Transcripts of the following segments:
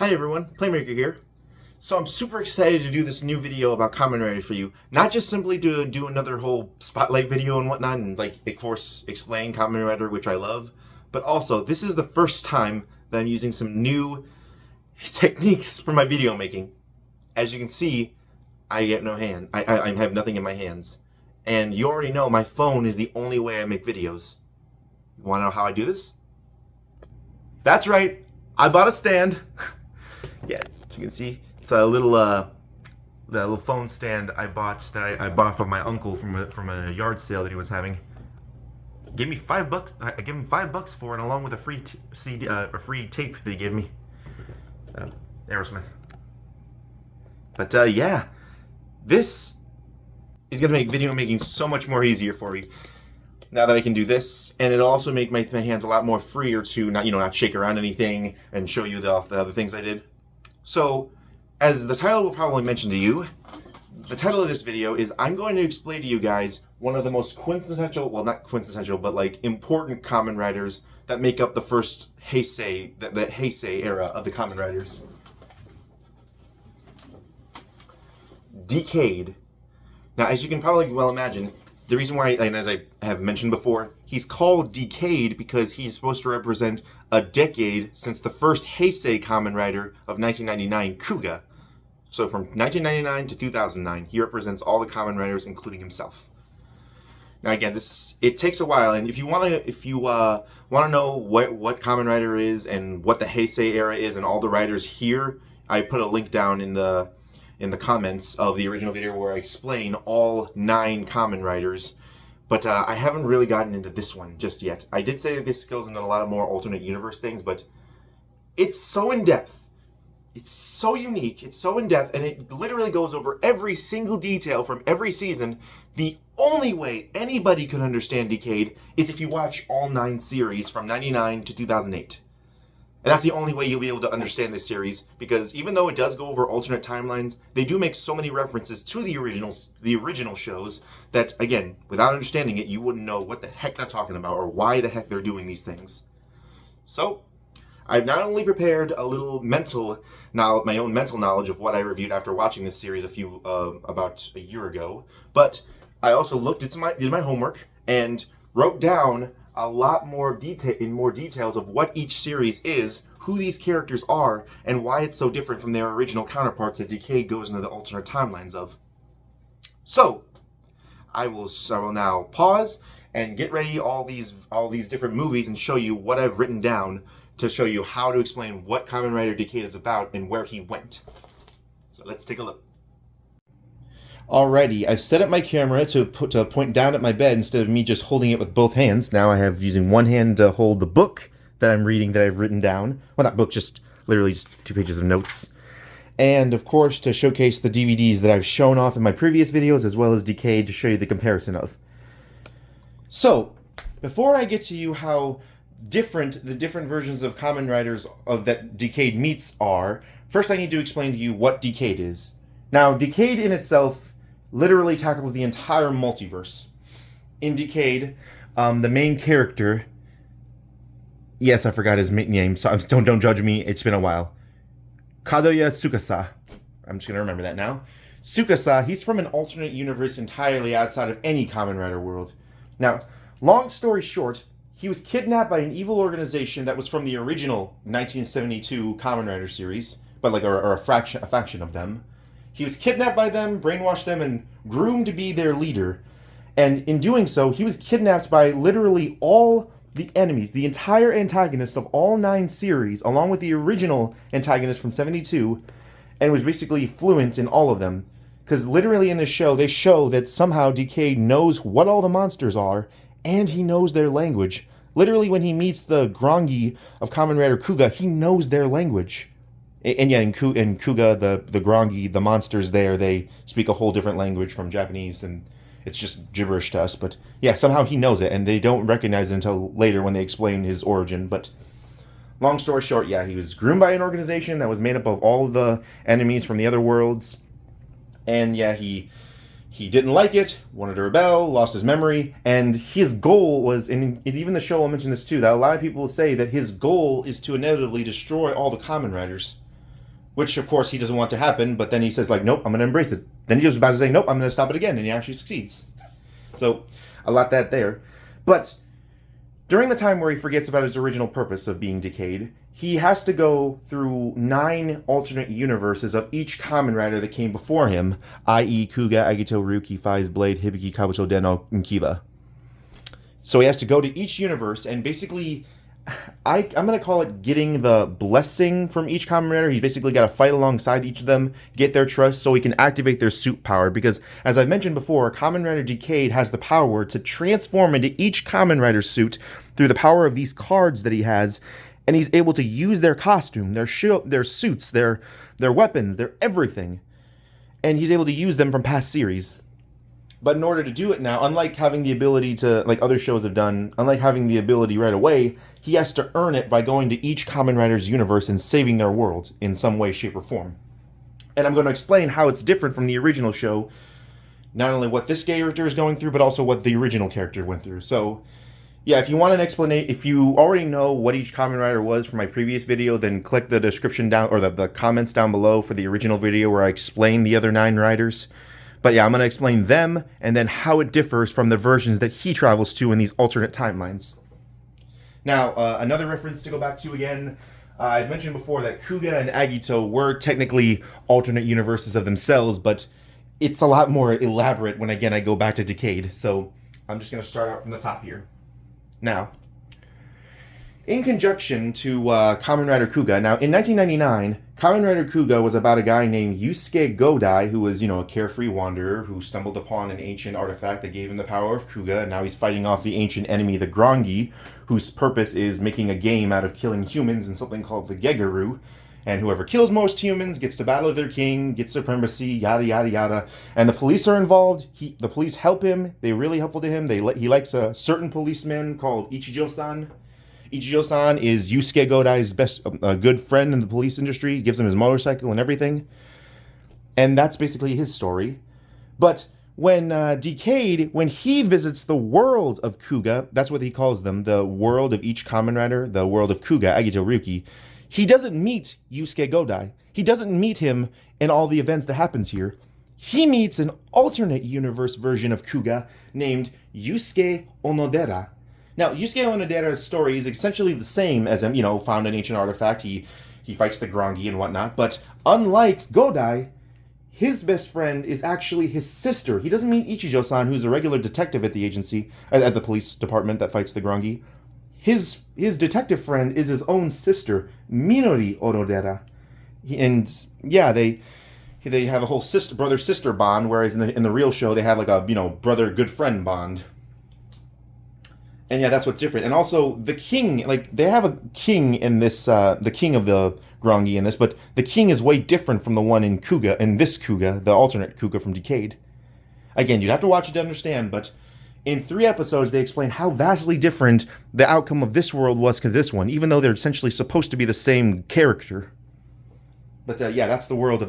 Hi everyone, Playmaker here. So I'm super excited to do this new video about Kamen Rider for you. Not just simply to do another whole spotlight video and whatnot and of course explain Kamen Rider, which I love, but also this is the first time that I'm using some new techniques for my video making. As you can see, I get no hand. I have nothing in my hands. And you already know my phone is the only way I make videos. You wanna know how I do this? That's right, I bought a stand. Yeah, as you can see, it's a little that little phone stand I bought I bought from my uncle from a yard sale that he was having. Gave me $5. I gave him $5 for it, along with a free CD, a free tape that he gave me. Aerosmith. But yeah, this is gonna make video making so much more easier for me now that I can do this, and it'll also make my hands a lot more freer to not shake around anything and show you the other things I did. So, as the title will probably mention to you, the title of this video is I'm going to explain to you guys one of the most quintessential, well not quintessential, but like important Kamen Riders that make up the first Heisei, the Heisei era of the Kamen Riders. Decade. Now, as you can probably well imagine, the reason why, and as I have mentioned before, he's called Decade because he's supposed to represent a decade since the first Heisei Kamen Rider of 1999, Kuga. So from 1999 to 2009, he represents all the Kamen Riders, including himself. Now again, it takes a while, and if you want to know what Kamen Rider is and what the Heisei era is and all the riders here, I put a link down in the comments of the original video where I explain all 9 Kamen Riders, but I haven't really gotten into this one just yet. I did say that this goes into a lot of more alternate universe things, but it's so in-depth, it's so unique, it's so in-depth, and it literally goes over every single detail from every season. The only way anybody could understand Decade is if you watch all 9 series from 99 to 2008. And that's the only way you'll be able to understand this series, because even though it does go over alternate timelines, they do make so many references to the original shows that, again, without understanding it, you wouldn't know what the heck they're talking about or why the heck they're doing these things. So, I've not only prepared a little my own mental knowledge of what I reviewed after watching this series about a year ago, but I also did my homework and wrote down a lot more details of what each series is, who these characters are, and why it's so different from their original counterparts that Decade goes into the alternate timelines of. So, I will now pause and get ready all these different movies and show you what I've written down to show you how to explain what Kamen Rider Decade is about and where he went. So let's take a look. Alrighty, I've set up my camera to point down at my bed instead of me just holding it with both hands. Now I have using one hand to hold the book that I'm reading that I've written down. Well, not book, just literally just 2 pages of notes. And of course to showcase the DVDs that I've shown off in my previous videos, as well as Decade to show you the comparison of. So, before I get to you how different the different versions of Kamen Riders that Decade meets are, first I need to explain to you what Decade is. Now, Decade in itself literally tackles the entire multiverse. In Decade, the main character, yes, I forgot his name, so don't judge me, it's been a while. Kadoya Tsukasa. I'm just gonna remember that now. Tsukasa, he's from an alternate universe entirely outside of any Kamen Rider world. Now, long story short, he was kidnapped by an evil organization that was from the original 1972 Kamen Rider series, but a faction of them. He was kidnapped by them, brainwashed them, and groomed to be their leader. And in doing so, he was kidnapped by literally all the enemies, the entire antagonist of all 9 series, along with the original antagonist from 72, and was basically fluent in all of them. Because literally in this show, they show that somehow Decade knows what all the monsters are, and he knows their language. Literally when he meets the Grongi of Kamen Rider Kuga, he knows their language. And yeah, in Kuga, the Grongi, the monsters there, they speak a whole different language from Japanese, and it's just gibberish to us. But yeah, somehow he knows it, and they don't recognize it until later when they explain his origin. But long story short, yeah, he was groomed by an organization that was made up of all of the enemies from the other worlds. And yeah, he didn't like it, wanted to rebel, lost his memory, and his goal was, and even the show will mention this too, that a lot of people say that his goal is to inevitably destroy all the Kamen Riders. which of course he doesn't want to happen, but then he says like, nope, I'm going to embrace it. Then he was about to say, nope, I'm going to stop it again, and he actually succeeds. So, a lot that there. But during the time where he forgets about his original purpose of being decayed, he has to go through 9 alternate universes of each Kamen Rider that came before him, i.e. Kuga, Agito, Ryuki, Fai's Blade, Hibiki, Kabuto, Denno, and Kiba. So he has to go to each universe and basically, I'm going to call it getting the blessing from each Kamen Rider. He's basically got to fight alongside each of them, get their trust so he can activate their suit power. Because, as I've mentioned before, Kamen Rider Decayed has the power to transform into each Kamen Rider suit through the power of these cards that he has. And he's able to use their costume, their suits, their weapons, their everything. And he's able to use them from past series. But in order to do it now, unlike having the ability to, like other shows have done, unlike having the ability right away, he has to earn it by going to each Kamen Rider's universe and saving their world in some way, shape, or form. And I'm going to explain how it's different from the original show, not only what this character is going through, but also what the original character went through. So, yeah, if you want an explanation, if you already know what each Kamen Rider was from my previous video, then click the description down, or the comments down below for the original video where I explain the other 9 riders. But yeah, I'm going to explain them, and then how it differs from the versions that he travels to in these alternate timelines. Now, another reference to go back to again, I've mentioned before that Kuga and Agito were technically alternate universes of themselves, but it's a lot more elaborate when, again, I go back to Decayed. So I'm just going to start out from the top here. Now, in conjunction to Kamen Rider Kuga, now in 1999, Kamen Rider Kuga was about a guy named Yusuke Godai, who was, a carefree wanderer who stumbled upon an ancient artifact that gave him the power of Kuga, and now he's fighting off the ancient enemy, the Grongi, whose purpose is making a game out of killing humans in something called the Gegeru, and whoever kills most humans gets to battle their king, gets supremacy, yada yada yada, and the police are involved. The police help him, they're really helpful to him. He likes a certain policeman called Ichijo-san. Ichijo-san is Yusuke Godai's best good friend in the police industry. He gives him his motorcycle and everything. And that's basically his story. But when Decayed, when he visits the world of Kuga, that's what he calls them, the world of each Kamen Rider, the world of Kuga, Agito, Ryuki, he doesn't meet Yusuke Godai. He doesn't meet him in all the events that happens here. He meets an alternate universe version of Kuga named Yusuke Onodera. Now, Yusuke Onodera's story is essentially the same as him, found an ancient artifact, he fights the Grongi and whatnot, but unlike Godai, his best friend is actually his sister. He doesn't meet Ichijo-san, who's a regular detective at the agency, at the police department that fights the Grongi. His detective friend is his own sister, Minori Onodera. And, yeah, they have a whole brother-sister bond, whereas in the real show, they have like a, brother-good-friend bond. And yeah, that's what's different. And also, the king, they have a king in this, the king of the Grongi in this, but the king is way different from the one in Kuga, in this Kuga, the alternate Kuga from Decayed. Again, you'd have to watch it to understand, but in 3 episodes, they explain how vastly different the outcome of this world was to this one, even though they're essentially supposed to be the same character. But yeah, that's the world of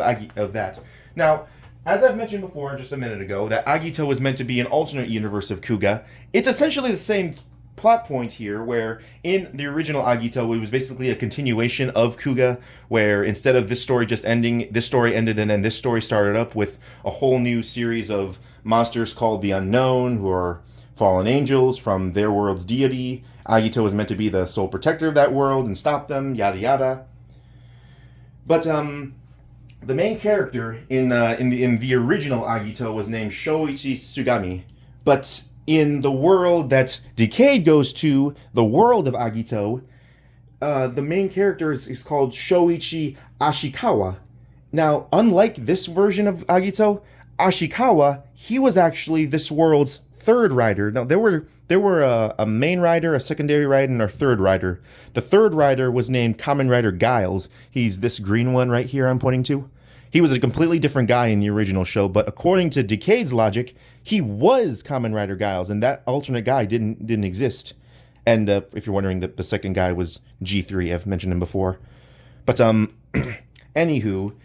that. Now, as I've mentioned before just a minute ago, that Agito was meant to be an alternate universe of Kuga. It's essentially the same plot point here, where in the original Agito, it was basically a continuation of Kuga, where instead of this story just ending, this story ended and then this story started up with a whole new series of monsters called the Unknown, who are fallen angels from their world's deity. Agito was meant to be the sole protector of that world and stop them, yada yada. But the main character in the original Agito was named Shoichi Sugami, but in the world that Decayed goes to, the world of Agito, the main character is called Shoichi Ashikawa. Now, unlike this version of Agito, Ashikawa, he was actually this world's 3rd rider. Now, there were a main rider, a secondary rider, and a 3rd rider. The 3rd rider was named Kamen Rider Giles. He's this green one right here I'm pointing to. He was a completely different guy in the original show, but according to Decayed's logic, he was Kamen Rider Giles, and that alternate guy didn't exist. And if you're wondering, the second guy was G3. I've mentioned him before. But anywho,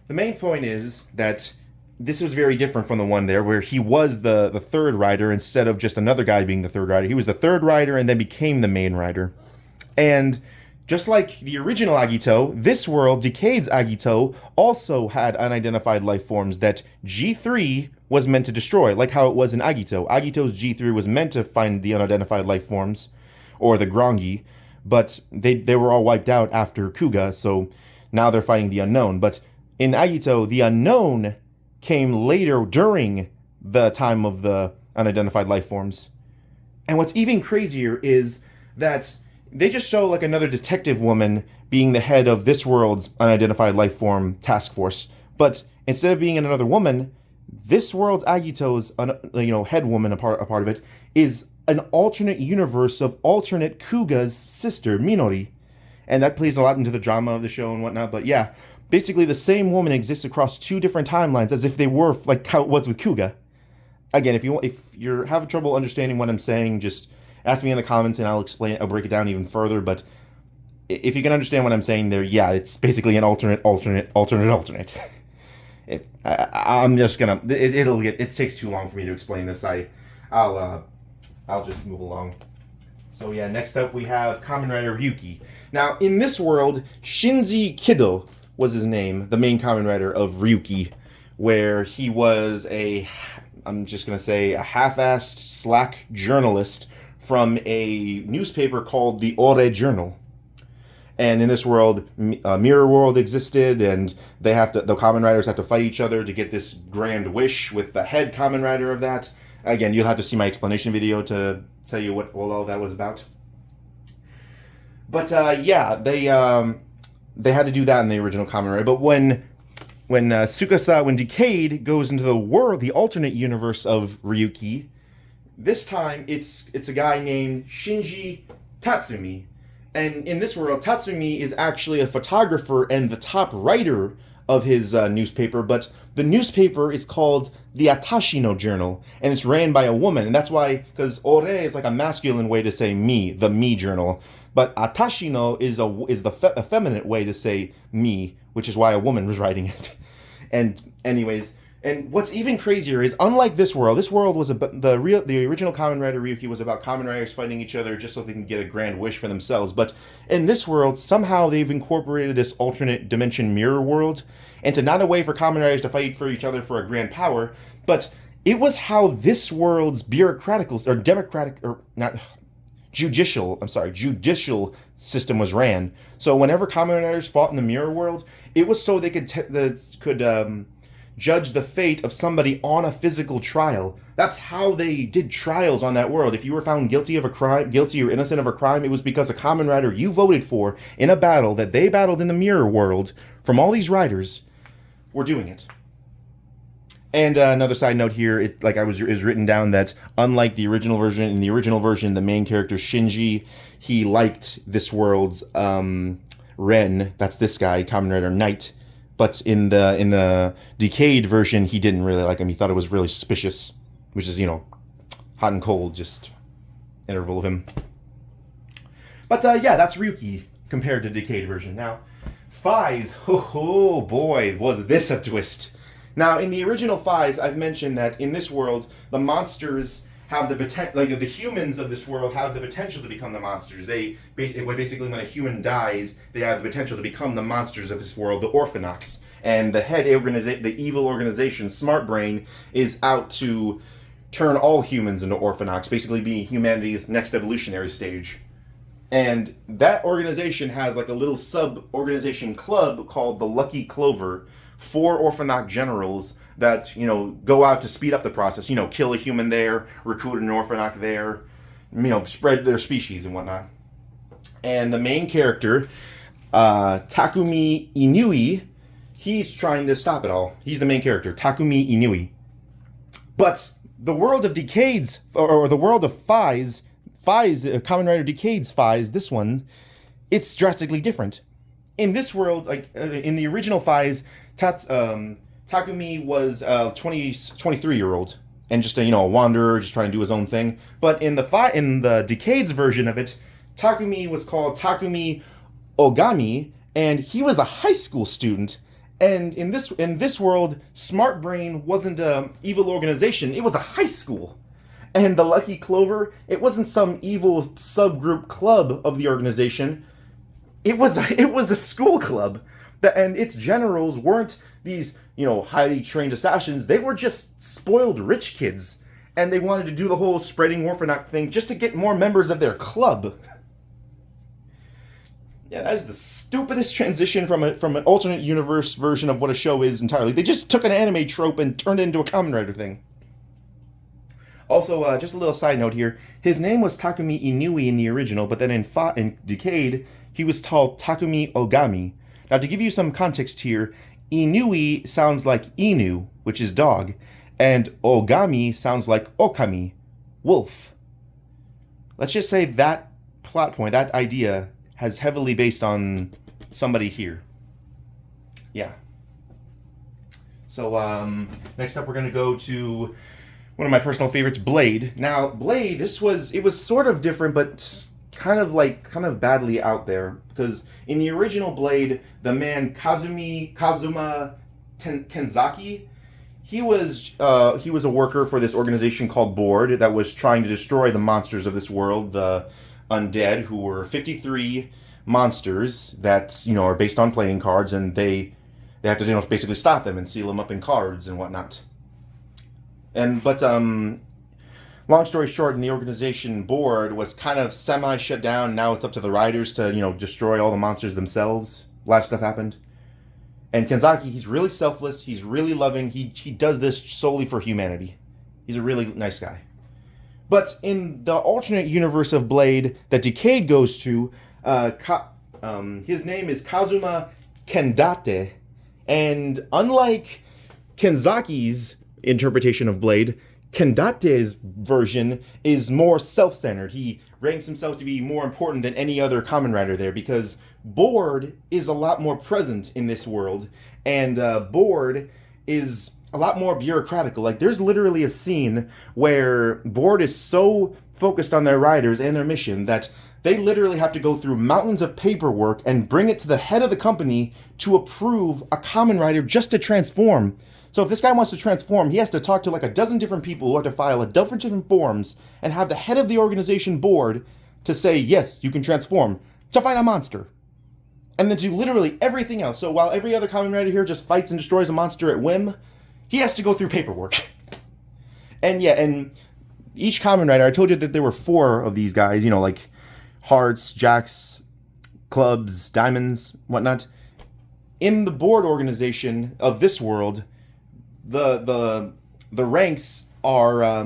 the main point is that this was very different from the one there, where he was the 3rd rider instead of just another guy being the 3rd rider. He was the 3rd rider and then became the main rider. And Just like the original Agito, this world, Decade's Agito, also had unidentified life forms that G3 was meant to destroy, like how it was in Agito. Agito's G3 was meant to find the unidentified life forms, or the Grongi, but they were all wiped out after Kuga, so now they're fighting the unknown. But in Agito, the unknown came later during the time of the unidentified life forms. And what's even crazier is that they just show like another detective woman being the head of this world's unidentified life form task force. But instead of being another woman, this world's Agito's head woman, a part of it, is an alternate universe of alternate Kuga's sister, Minori. And that plays a lot into the drama of the show and whatnot. But yeah, basically the same woman exists across two different timelines as if they were like how it was with Kuga. Again, if you're having trouble understanding what I'm saying, just ask me in the comments and I'll explain. I'll break it down even further. But if you can understand what I'm saying there, yeah, it's basically an alternate. I'm just gonna. It takes too long for me to explain this. I'll just move along. So yeah, next up we have Kamen Rider Ryuki. Now in this world, Shinji Kido was his name, the main Kamen Rider of Ryuki, where he was I'm just going to say, a half-assed slack journalist from a newspaper called the Ore Journal. And in this world, Mirror World existed, and the Kamen Riders have to fight each other to get this grand wish with the head Kamen Rider of that. Again, you'll have to see my explanation video to tell you what all that was about. But yeah, they had to do that in the original Kamen Rider. But when Decade goes into the alternate universe of Ryuki, this time it's a guy named Shinji Tatsumi. And in this world, Tatsumi is actually a photographer and the top writer of his newspaper, but the newspaper is called the Atashino Journal, and it's ran by a woman, and that's why, because Ore is like a masculine way to say me, the me journal, but Atashino is the effeminate way to say me, which is why a woman was writing it. And anyways, and what's even crazier is, unlike this world was the original Kamen Rider Ryuki was about Kamen Riders fighting each other just so they can get a grand wish for themselves. But in this world, somehow they've incorporated this alternate dimension mirror world into not a way for Kamen Riders to fight for each other for a grand power, but it was how this world's judicial system was ran. So whenever Kamen Riders fought in the mirror world, it was so they could judge the fate of somebody on a physical trial. That's how they did trials on that world. If you were found guilty of a crime, guilty or innocent of a crime, it was because a Kamen Rider you voted for in a battle that they battled in the mirror world from all these riders were doing it. And another side note here, is written down that unlike the original version, in the original version, the main character Shinji, he liked this world's Ren, that's this guy, Kamen Rider Knight. But in the Decade version, he didn't really like him. He thought it was really suspicious, which is, hot and cold, just interval of him. But yeah, that's Ryuki compared to Decade version. Now, Phase, oh boy, was this a twist. Now, in the original Phase, I've mentioned that in this world, the monsters have the potential, the humans of this world have the potential to become the monsters. Basically, when a human dies, they have the potential to become the monsters of this world, the Orphanox. And the the evil organization, Smart Brain, is out to turn all humans into Orphanox, basically being humanity's next evolutionary stage. And that organization has like a little sub-organization club called the Lucky Clover, 4 Orphanox generals that, go out to speed up the process, kill a human there, recruit an Orphanox there, spread their species and whatnot. And the main character, Takumi Inui, he's trying to stop it all. He's the main character, Takumi Inui. But the world of Decades, or the world of Phase, Kamen Rider Decades Phase, this one, it's drastically different. In this world, in the original Phase, Takumi was a 23-year-old and just a wanderer, just trying to do his own thing. But in the Decades version of it, Takumi was called Takumi Ogami, and he was a high school student. And in this world, Smart Brain wasn't an evil organization; it was a high school. And the Lucky Clover, it wasn't some evil subgroup club of the organization. it was a school club, and its generals weren't these highly trained assassins. They were just spoiled rich kids, and they wanted to do the whole spreading Orphanok thing just to get more members of their club. Yeah, that is the stupidest transition from an alternate universe version of what a show is entirely. They just took an anime trope and turned it into a Kamen Rider thing. Also, just a little side note here. His name was Takumi Inui in the original, but then in Decade, he was called Takumi Ogami. Now, to give you some context here, Inui sounds like Inu, which is dog, and Ogami sounds like Okami, wolf. Let's just say that plot point, that idea, has heavily based on somebody here. Yeah. So, next up we're going to go to one of my personal favorites, Blade. Now, Blade, it was sort of different, but kind of badly out there. Because in the original Blade, the man Kazuma Kenzaki, he was a worker for this organization called Board that was trying to destroy the monsters of this world, the undead, who were 53 monsters that are based on playing cards, and they have to basically stop them and seal them up in cards and whatnot. But long story short, in the organization Board was kind of semi shut down. Now it's up to the riders to destroy all the monsters themselves. A lot of stuff happened. And Kenzaki, he's really selfless. He's really loving. He does this solely for humanity. He's a really nice guy. But in the alternate universe of Blade that Decade goes to, his name is Kazuma Kendate. And unlike Kenzaki's interpretation of Blade, Kendate's version is more self-centered. He ranks himself to be more important than any other Kamen Rider there, because Board is a lot more present in this world, and Board is a lot more bureaucratical. Like, there's literally a scene where Board is so focused on their riders and their mission that they literally have to go through mountains of paperwork and bring it to the head of the company to approve a Kamen Rider just to transform. So if this guy wants to transform, he has to talk to like a dozen different people who have to file a dozen different forms and have the head of the organization Board to say, yes, you can transform, to fight a monster. And then do literally everything else. So while every other Kamen Rider here just fights and destroys a monster at whim, he has to go through paperwork. And yeah, and each Kamen Rider, I told you that there were 4 of these guys, like hearts, jacks, clubs, diamonds, whatnot. In the Board organization of this world, the ranks are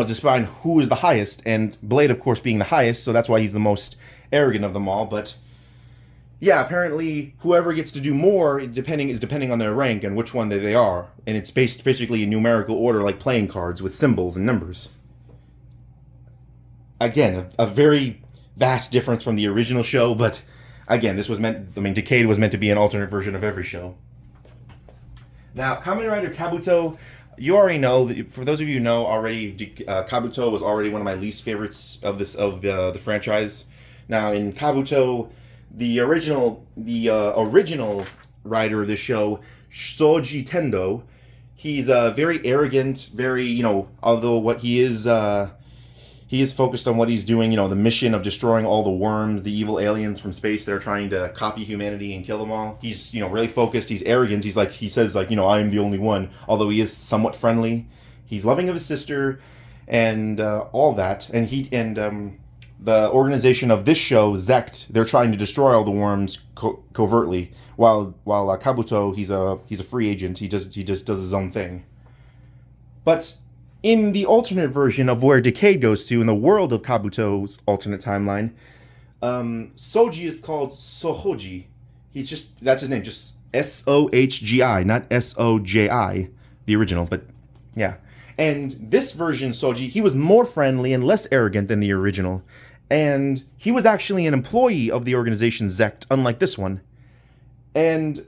just find who is the highest, and Blade, of course, being the highest, so that's why he's the most arrogant of them all. But yeah, apparently whoever gets to do more is depending on their rank and which one they are, and it's based basically in numerical order, like playing cards with symbols and numbers. Again, a very vast difference from the original show, but again, Decade was meant to be an alternate version of every show. Now, Kamen Rider Kabuto, you already know, for those of you who know already, Kabuto was already one of my least favorites of the franchise. Now, in Kabuto, the original writer of the show, Shoji Tendo, he's very arrogant, very, although what he is focused on what he's doing, the mission of destroying all the worms, the evil aliens from space that are trying to copy humanity and kill them all. He's, really focused, he's arrogant, he says, I am the only one, although he is somewhat friendly. He's loving of his sister, and all that, and the organization of this show, Zect, they're trying to destroy all the worms covertly, while Kabuto, he's a free agent, he just does his own thing. But in the alternate version of where Decade goes to, in the world of Kabuto's alternate timeline, Soji is called Sohoji. That's his name, just Sohgi, not Soji, the original, but yeah. And this version, Soji, he was more friendly and less arrogant than the original. And he was actually an employee of the organization Zect, unlike this one. And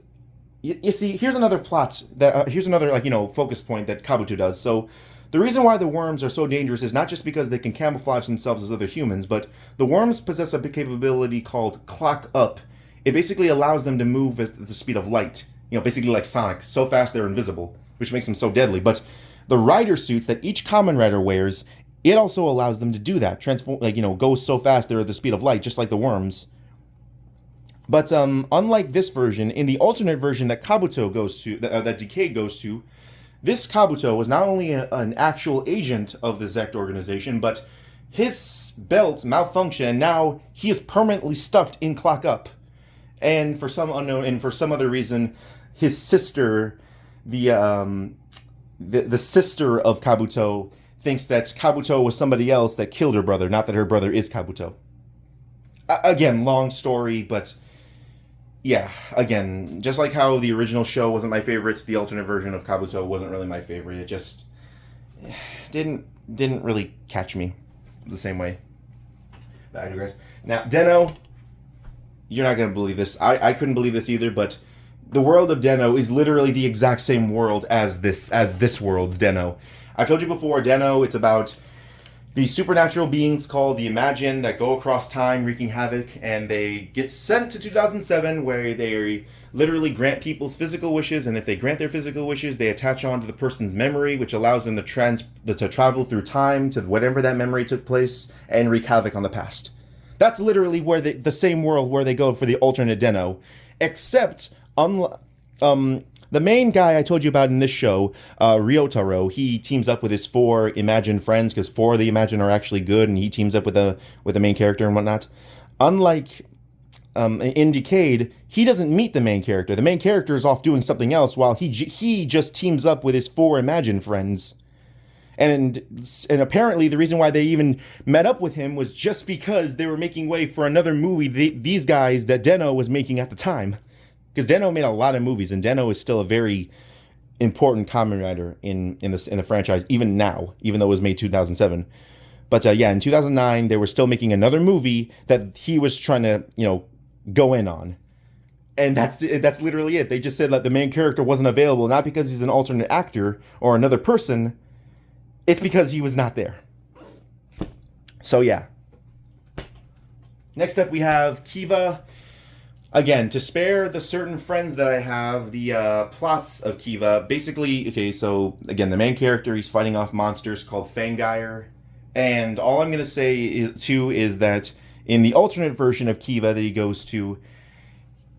you see, here's another plot, here's another, focus point that Kabuto does. So the reason why the worms are so dangerous is not just because they can camouflage themselves as other humans, but the worms possess a capability called clock up. It basically allows them to move at the speed of light, basically like Sonic, so fast they're invisible, which makes them so deadly. But the rider suits that each Kamen Rider wears, it also allows them to do that, transform, go so fast they're at the speed of light, just like the worms. But unlike this version, in the alternate version that Kabuto goes to, that Decay goes to, this Kabuto was not only an actual agent of the Zect organization, but his belt malfunctioned, and now he is permanently stuck in Clock Up. And for some unknown, and for some other reason, his sister, the sister of Kabuto, thinks that Kabuto was somebody else that killed her brother, not that her brother is Kabuto. Again, long story, but yeah, again, just like how the original show wasn't my favorite, the alternate version of Kabuto wasn't really my favorite. It just didn't really catch me the same way. But I digress. Now, Den-O, you're not gonna believe this. I couldn't believe this either, but the world of Den-O is literally the exact same world as this world's Den-O. I've told you before, Den-O, it's about these supernatural beings called the Imagine that go across time wreaking havoc, and they get sent to 2007 where they literally grant people's physical wishes, and if they grant their physical wishes, they attach on to the person's memory, which allows them to travel through time to whatever that memory took place and wreak havoc on the past. That's literally where the same world where they go for the alternate Den-O, except the main guy I told you about in this show, Ryotaro, he teams up with his 4 Imagine friends, because 4 of the Imagine are actually good, and he teams up with the main character and whatnot. Unlike in Decade, he doesn't meet the main character. The main character is off doing something else, while he just teams up with his 4 Imagine friends. And apparently the reason why they even met up with him was just because they were making way for another movie these guys that Den-O was making at the time. Because Den-O made a lot of movies, and Den-O is still a very important Kamen Rider in the franchise, even now, even though it was made 2007. But yeah, in 2009, they were still making another movie that he was trying to, go in on. And that's literally it. They just said that the main character wasn't available, not because he's an alternate actor or another person. It's because he was not there. So yeah. Next up, we have Kiva. Again, to spare the certain friends that I have, the plots of Kiva, basically, okay, so, again, the main character, he's fighting off monsters called Fangire, and all I'm going to say, too, is that in the alternate version of Kiva that he goes to,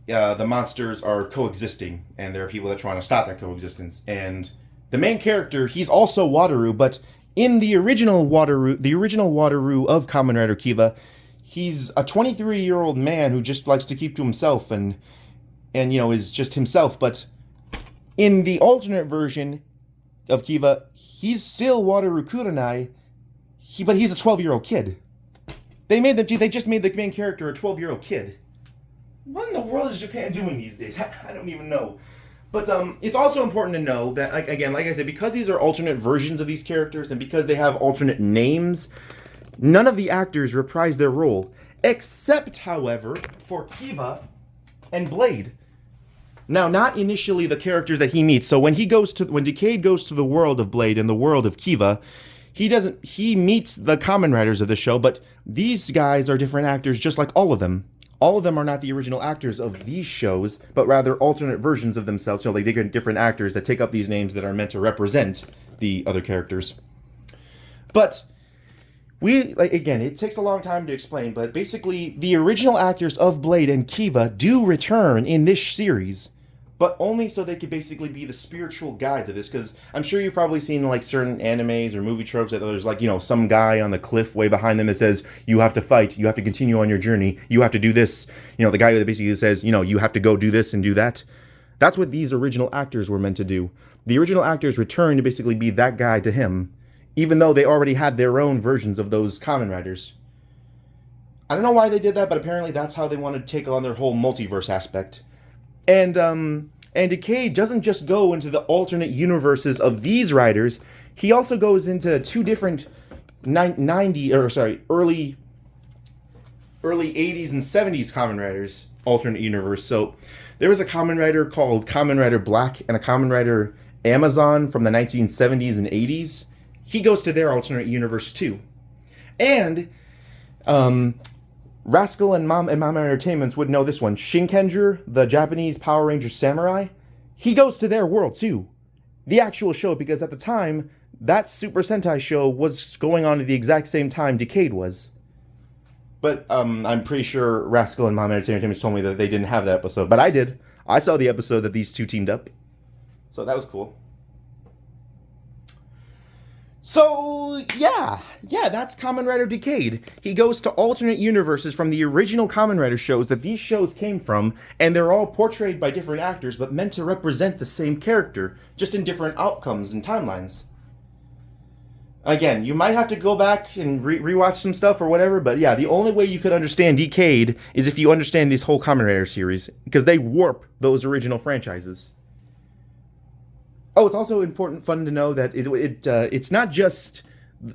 the monsters are coexisting, and there are people that are trying to stop that coexistence, and the main character, he's also Wataru, but in the original Wataru of Kamen Rider Kiva, he's a 23-year-old man who just likes to keep to himself and is just himself. But in the alternate version of Kiva, he's still Wataru Kurenai, but he's a 12-year-old kid. They just made the main character a 12-year-old kid. What in the world is Japan doing these days? I don't even know. But it's also important to know that, like I said, because these are alternate versions of these characters and because they have alternate names, none of the actors reprise their role, except, however, for Kiva and Blade. Now, not initially the characters that he meets. So when Decade goes to the world of Blade and the world of Kiva, he meets the Kamen Riders of the show, but these guys are different actors just like all of them. All of them are not the original actors of these shows, but rather alternate versions of themselves. So they get different actors that take up these names that are meant to represent the other characters. But again, it takes a long time to explain, but basically the original actors of Blade and Kiva do return in this series, but only so they could basically be the spiritual guides of this, because I'm sure you've probably seen like certain animes or movie tropes that there's like, some guy on the cliff way behind them that says, you have to fight, you have to continue on your journey, you have to do this. The guy that basically says, you have to go do this and do that. That's what these original actors were meant to do. The original actors returned to basically be that guy to him, even though they already had their own versions of those Kamen Riders. I don't know why they did that, but apparently that's how they wanted to take on their whole multiverse aspect. And Decade doesn't just go into the alternate universes of these riders, he also goes into 2 different early 80s and 70s Kamen Riders alternate universe. So there was a Kamen Rider called Kamen Rider Black and a Kamen Rider Amazon from the 1970s and 80s. He goes to their alternate universe too. And Rascal and Mama Entertainments would know this one. Shinkenger, the Japanese Power Ranger samurai, he goes to their world too. The actual show, because at the time, that Super Sentai show was going on at the exact same time Decade was. But I'm pretty sure Rascal and Mom Entertainment told me that they didn't have that episode. But I did. I saw the episode that these two teamed up. So that was cool. So, yeah, that's Kamen Rider Decade. He goes to alternate universes from the original Kamen Rider shows that these shows came from, and they're all portrayed by different actors, but meant to represent the same character, just in different outcomes and timelines. Again, you might have to go back and rewatch some stuff or whatever, but yeah, the only way you could understand Decade is if you understand this whole Kamen Rider series, because they warp those original franchises. Oh, it's also fun to know that it's not just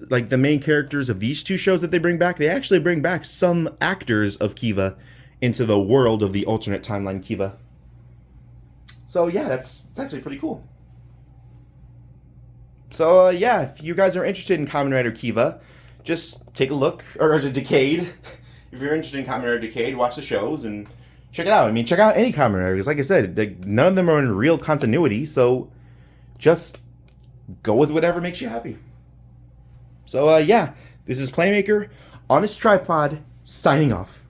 like the main characters of these two shows that they bring back. They actually bring back some actors of Kiva into the world of the alternate timeline Kiva. So yeah, that's actually pretty cool. So yeah, if you guys are interested in Kamen Rider Kiva, just take a look, or Decade. If you're interested in Kamen Rider Decade, watch the shows and check it out. I mean, check out any Kamen Rider, because like I said, none of them are in real continuity, so just go with whatever makes you happy. So yeah, this is Playmaker on his tripod, signing off.